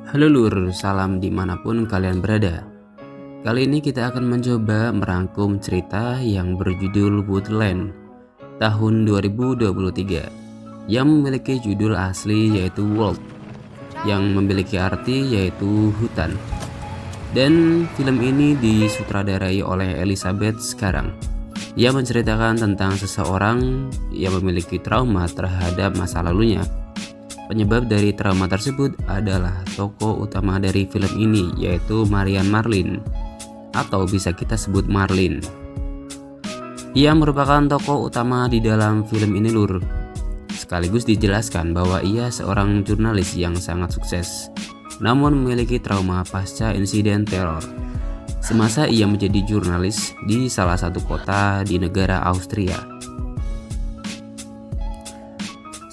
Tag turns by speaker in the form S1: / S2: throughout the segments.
S1: Halo Lur, salam dimanapun kalian berada. Kali ini kita akan mencoba merangkum cerita yang berjudul Woodland tahun 2023 yang memiliki judul asli yaitu World, yang memiliki arti yaitu hutan. Dan film ini disutradarai oleh Elizabeth sekarang. Ia menceritakan tentang seseorang yang memiliki trauma terhadap masa lalunya. Penyebab dari trauma tersebut adalah tokoh utama dari film ini, yaitu Marian Marlin, atau bisa kita sebut Marlin. Ia merupakan tokoh utama di dalam film ini Lur. Sekaligus dijelaskan bahwa ia seorang jurnalis yang sangat sukses, namun memiliki trauma pasca insiden teror. Semasa ia menjadi jurnalis di salah satu kota di negara Austria.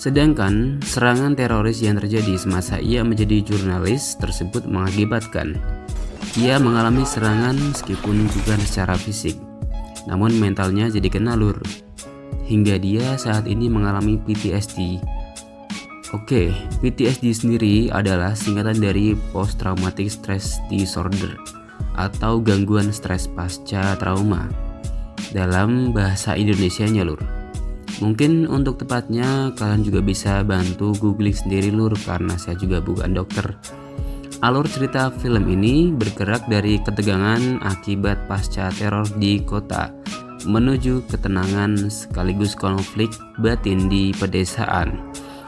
S1: Sedangkan serangan teroris yang terjadi semasa ia menjadi jurnalis tersebut mengakibatkan ia mengalami serangan meskipun bukan secara fisik, namun mentalnya jadi kena Lur, hingga dia saat ini mengalami PTSD. Oke, PTSD sendiri adalah singkatan dari Post Traumatic Stress Disorder atau gangguan stres pasca trauma dalam bahasa Indonesianya Lur. Mungkin untuk tepatnya kalian juga bisa bantu googling sendiri Lur, karena saya juga bukan dokter. Alur cerita film ini bergerak dari ketegangan akibat pasca teror di kota menuju ketenangan sekaligus konflik batin di pedesaan.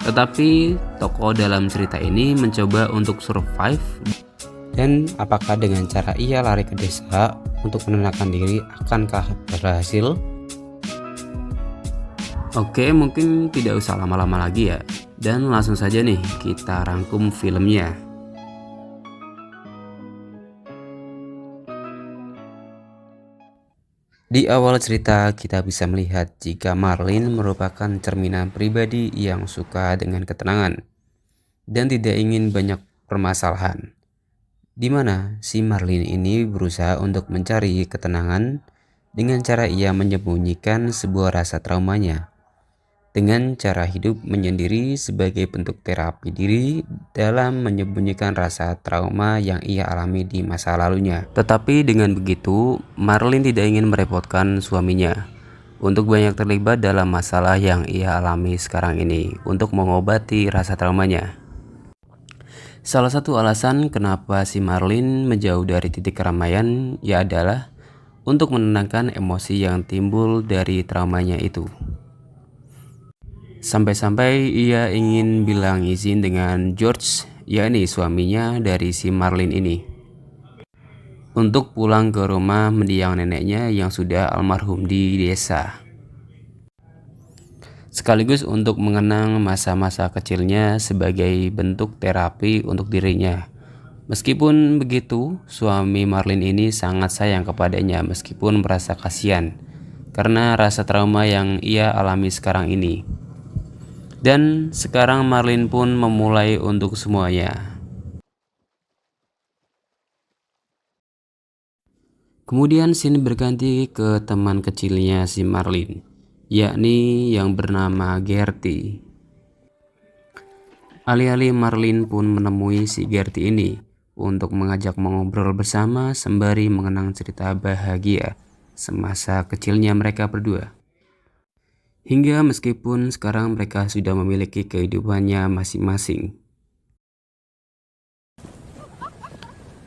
S1: Tetapi tokoh dalam cerita ini mencoba untuk survive, dan apakah dengan cara ia lari ke desa untuk menenangkan diri akankah berhasil? Oke, mungkin tidak usah lama-lama lagi ya, dan langsung saja nih kita rangkum filmnya. Di awal cerita kita bisa melihat jika Marlin merupakan cerminan pribadi yang suka dengan ketenangan dan tidak ingin banyak permasalahan. Di mana si Marlin ini berusaha untuk mencari ketenangan dengan cara ia menyembunyikan sebuah rasa traumanya, dengan cara hidup menyendiri sebagai bentuk terapi diri dalam menyembunyikan rasa trauma yang ia alami di masa lalunya. Tetapi dengan begitu, Marlin tidak ingin merepotkan suaminya untuk banyak terlibat dalam masalah yang ia alami sekarang ini untuk mengobati rasa traumanya. Salah satu alasan kenapa si Marlin menjauh dari titik keramaian ya adalah untuk menenangkan emosi yang timbul dari traumanya itu. Sampai-sampai ia ingin bilang izin dengan George, yakni suaminya dari si Marlin ini, untuk pulang ke rumah mendiang neneknya yang sudah almarhum di desa. Sekaligus untuk mengenang masa-masa kecilnya sebagai bentuk terapi untuk dirinya. Meskipun begitu, suami Marlin ini sangat sayang kepadanya meskipun merasa kasihan karena rasa trauma yang ia alami sekarang ini. Dan sekarang Marlin pun memulai untuk semuanya. Kemudian scene berganti ke teman kecilnya si Marlin, yakni yang bernama Gertie. Alih-alih Marlin pun menemui si Gertie ini untuk mengajak mengobrol bersama sembari mengenang cerita bahagia semasa kecilnya mereka berdua. Hingga meskipun sekarang mereka sudah memiliki kehidupannya masing-masing.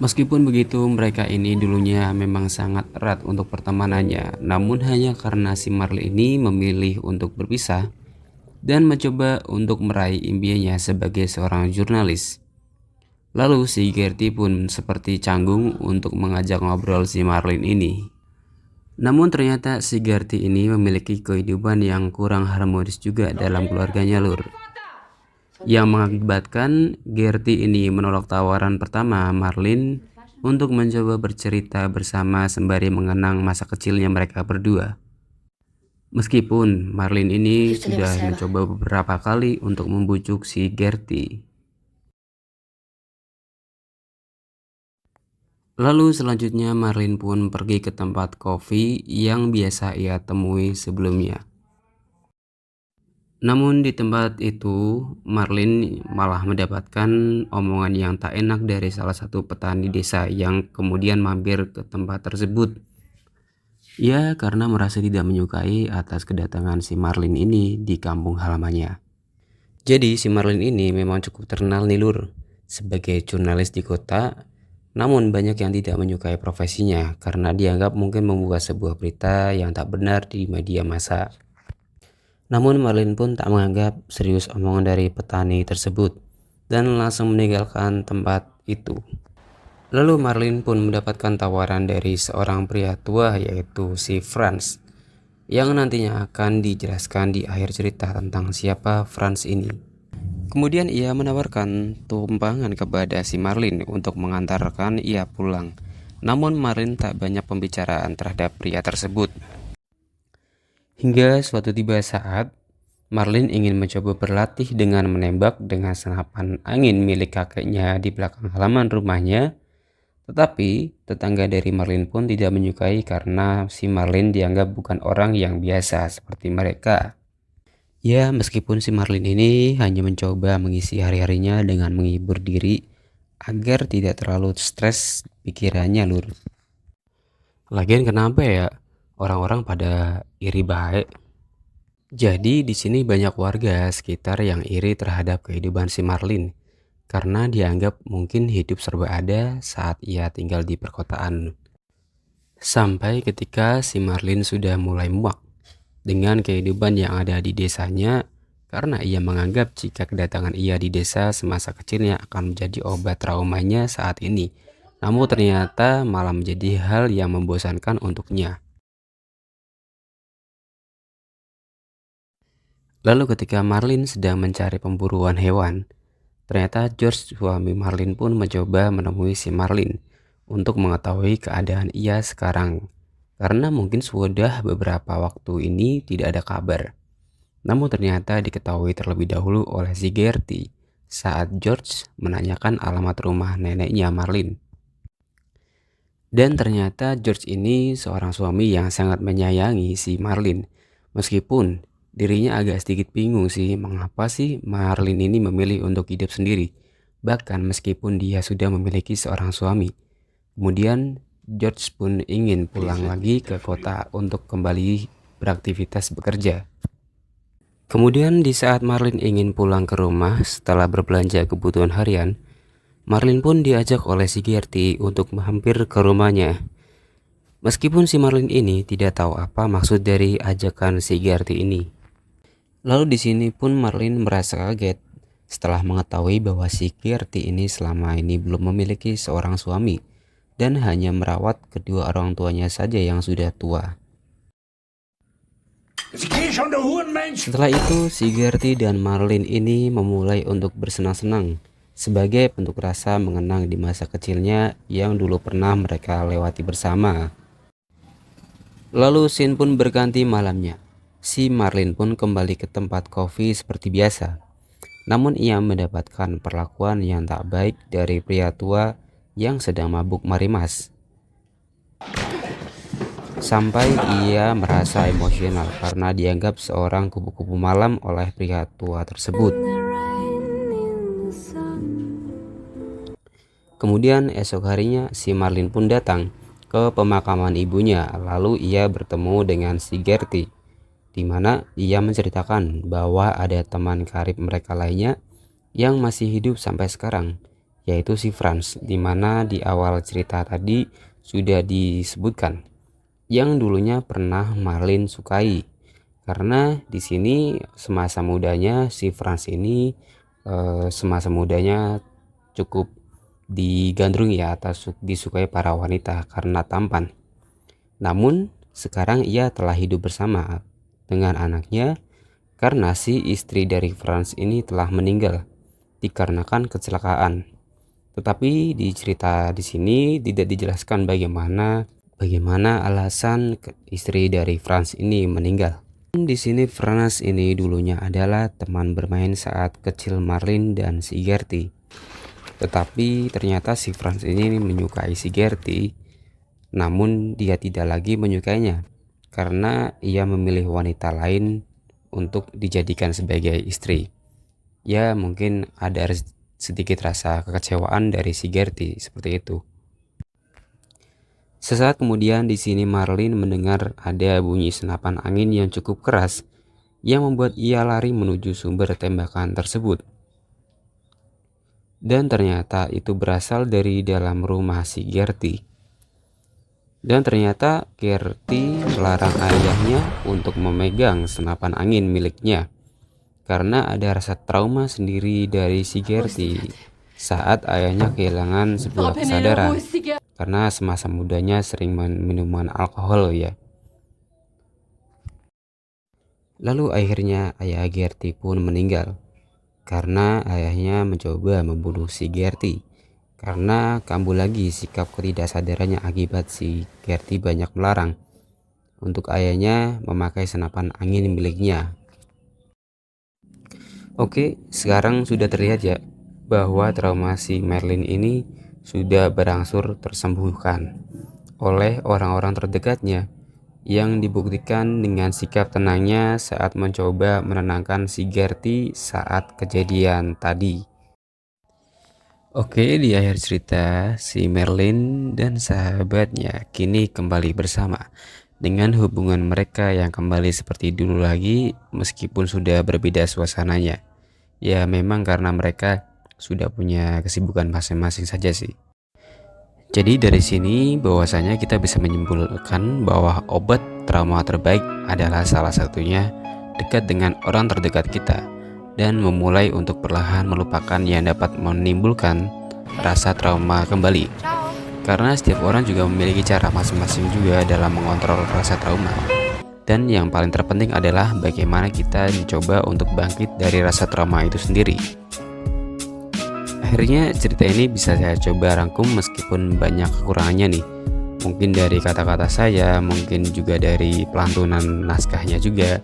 S1: Meskipun begitu, mereka ini dulunya memang sangat erat untuk pertemanannya, namun hanya karena si Marlin ini memilih untuk berpisah dan mencoba untuk meraih impiannya sebagai seorang jurnalis. Lalu si Gertie pun seperti canggung untuk mengajak ngobrol si Marlin ini. Namun ternyata si Gertie ini memiliki kehidupan yang kurang harmonis juga dalam keluarganya Lur, yang mengakibatkan Gertie ini menolak tawaran pertama Marlin untuk mencoba bercerita bersama sembari mengenang masa kecilnya mereka berdua. Meskipun Marlin ini sudah mencoba beberapa kali untuk membujuk si Gertie. Lalu selanjutnya Marlin pun pergi ke tempat kopi yang biasa ia temui sebelumnya. Namun di tempat itu, Marlin malah mendapatkan omongan yang tak enak dari salah satu petani desa yang kemudian mampir ke tempat tersebut. Ya, karena merasa tidak menyukai atas kedatangan si Marlin ini di kampung halamannya. Jadi si Marlin ini memang cukup terkenal nih Lur, sebagai jurnalis di kota. Namun banyak yang tidak menyukai profesinya karena dianggap mungkin membuat sebuah berita yang tak benar di media massa. Namun Marlin pun tak menganggap serius omongan dari petani tersebut dan langsung meninggalkan tempat itu. Lalu Marlin pun mendapatkan tawaran dari seorang pria tua yaitu si Franz, yang nantinya akan dijelaskan di akhir cerita tentang siapa Franz ini. Kemudian ia menawarkan tumpangan kepada si Marlin untuk mengantarkan ia pulang. Namun Marlin tak banyak pembicaraan terhadap pria tersebut. Hingga suatu tiba saat, Marlin ingin mencoba berlatih dengan menembak dengan senapan angin milik kakeknya di belakang halaman rumahnya. Tetapi tetangga dari Marlin pun tidak menyukai karena si Marlin dianggap bukan orang yang biasa seperti mereka. Ya, meskipun si Marlin ini hanya mencoba mengisi hari-harinya dengan menghibur diri agar tidak terlalu stres pikirannya, Lur. Lagian kenapa ya orang-orang pada iri baik? Jadi di sini banyak warga sekitar yang iri terhadap kehidupan si Marlin karena dianggap mungkin hidup serba ada saat ia tinggal di perkotaan. Sampai ketika si Marlin sudah mulai muak dengan kehidupan yang ada di desanya karena ia menganggap jika kedatangan ia di desa semasa kecilnya akan menjadi obat traumanya saat ini. Namun ternyata malah menjadi hal yang membosankan untuknya. Lalu ketika Marlin sedang mencari pemburuan hewan, ternyata George suami Marlin pun mencoba menemui si Marlin untuk mengetahui keadaan ia sekarang. Karena mungkin sudah beberapa waktu ini tidak ada kabar. Namun ternyata diketahui terlebih dahulu oleh si Gertie saat George menanyakan alamat rumah neneknya Marlin. Dan ternyata George ini seorang suami yang sangat menyayangi si Marlin. Meskipun dirinya agak sedikit bingung sih mengapa sih Marlin ini memilih untuk hidup sendiri. Bahkan meskipun dia sudah memiliki seorang suami. Kemudian George pun ingin pulang lagi ke kota untuk kembali beraktivitas bekerja. Kemudian di saat Marlin ingin pulang ke rumah setelah berbelanja kebutuhan harian, Marlin pun diajak oleh si Gertie untuk mampir ke rumahnya. Meskipun si Marlin ini tidak tahu apa maksud dari ajakan si Gertie ini. Lalu di sini pun Marlin merasa kaget setelah mengetahui bahwa si Gertie ini selama ini belum memiliki seorang suami dan hanya merawat kedua orang tuanya saja yang sudah tua. Setelah itu, si Gertie dan Marlin ini memulai untuk bersenang-senang sebagai bentuk rasa mengenang di masa kecilnya yang dulu pernah mereka lewati bersama. Lalu scene pun berganti malamnya. Si Marlin pun kembali ke tempat kopi seperti biasa. Namun ia mendapatkan perlakuan yang tak baik dari pria tua yang sedang mabuk marimas. Sampai ia merasa emosional karena dianggap seorang kupu-kupu malam oleh pria tua tersebut. Kemudian esok harinya si Marlin pun datang ke pemakaman ibunya, lalu ia bertemu dengan si Gertie, di mana ia menceritakan bahwa ada teman karib mereka lainnya yang masih hidup sampai sekarang, yaitu si Franz, di mana di awal cerita tadi sudah disebutkan yang dulunya pernah Marlin sukai. Karena di sini semasa mudanya si Franz ini semasa mudanya cukup digandrungi ya atau disukai para wanita karena tampan. Namun sekarang ia telah hidup bersama dengan anaknya karena si istri dari Franz ini telah meninggal dikarenakan kecelakaan. Tetapi di cerita di sini tidak dijelaskan bagaimana alasan istri dari Franz ini meninggal. Di sini Franz ini dulunya adalah teman bermain saat kecil Marlin dan si Gertie. Tetapi ternyata si Franz ini menyukai si Gertie, namun dia tidak lagi menyukainya karena ia memilih wanita lain untuk dijadikan sebagai istri. Ya mungkin ada sedikit rasa kekecewaan dari si Gertie seperti itu. Sesaat kemudian di sini Marlin mendengar ada bunyi senapan angin yang cukup keras yang membuat ia lari menuju sumber tembakan tersebut. Dan ternyata itu berasal dari dalam rumah si Gertie. Dan ternyata Gertie melarang ayahnya untuk memegang senapan angin miliknya karena ada rasa trauma sendiri dari si Gertie saat ayahnya kehilangan sebuah kesadaran karena semasa mudanya sering minuman alkohol ya. Lalu akhirnya ayah Gertie pun meninggal karena ayahnya mencoba membunuh si Gertie. Karena kambuh lagi sikap ketidaksadarannya akibat si Gertie banyak melarang untuk ayahnya memakai senapan angin miliknya. Oke, sekarang sudah terlihat ya bahwa trauma si Marlin ini sudah berangsur tersembuhkan oleh orang-orang terdekatnya yang dibuktikan dengan sikap tenangnya saat mencoba menenangkan si Gertie saat kejadian tadi. Oke, di akhir cerita, si Marlin dan sahabatnya kini kembali bersama dengan hubungan mereka yang kembali seperti dulu lagi meskipun sudah berbeda suasananya. Ya memang karena mereka sudah punya kesibukan masing-masing saja sih. Jadi dari sini bahwasanya kita bisa menyimpulkan bahwa obat trauma terbaik adalah salah satunya dekat dengan orang terdekat kita dan memulai untuk perlahan melupakan yang dapat menimbulkan rasa trauma kembali. Karena setiap orang juga memiliki cara masing-masing juga dalam mengontrol rasa trauma. Dan yang paling terpenting adalah bagaimana kita mencoba untuk bangkit dari rasa trauma itu sendiri. Akhirnya cerita ini bisa saya coba rangkum meskipun banyak kekurangannya nih. Mungkin dari kata-kata saya, mungkin juga dari pelantunan naskahnya juga,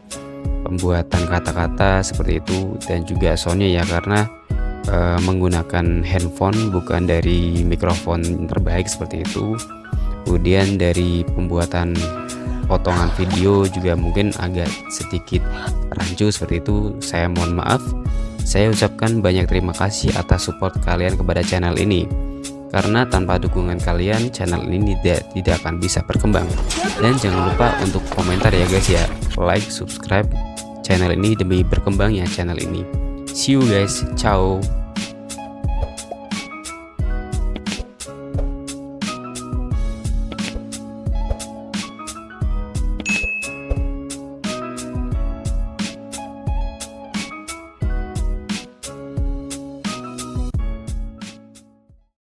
S1: pembuatan kata-kata seperti itu, dan juga soundnya ya karena menggunakan handphone bukan dari mikrofon terbaik seperti itu. Kemudian dari pembuatan potongan video juga mungkin agak sedikit rancu seperti itu. Saya mohon maaf. Saya ucapkan banyak terima kasih atas support kalian kepada channel ini. Karena tanpa dukungan kalian, channel ini tidak akan bisa berkembang. Dan jangan lupa untuk komentar ya guys ya. Like, subscribe channel ini demi berkembangnya channel ini. See you guys. Ciao.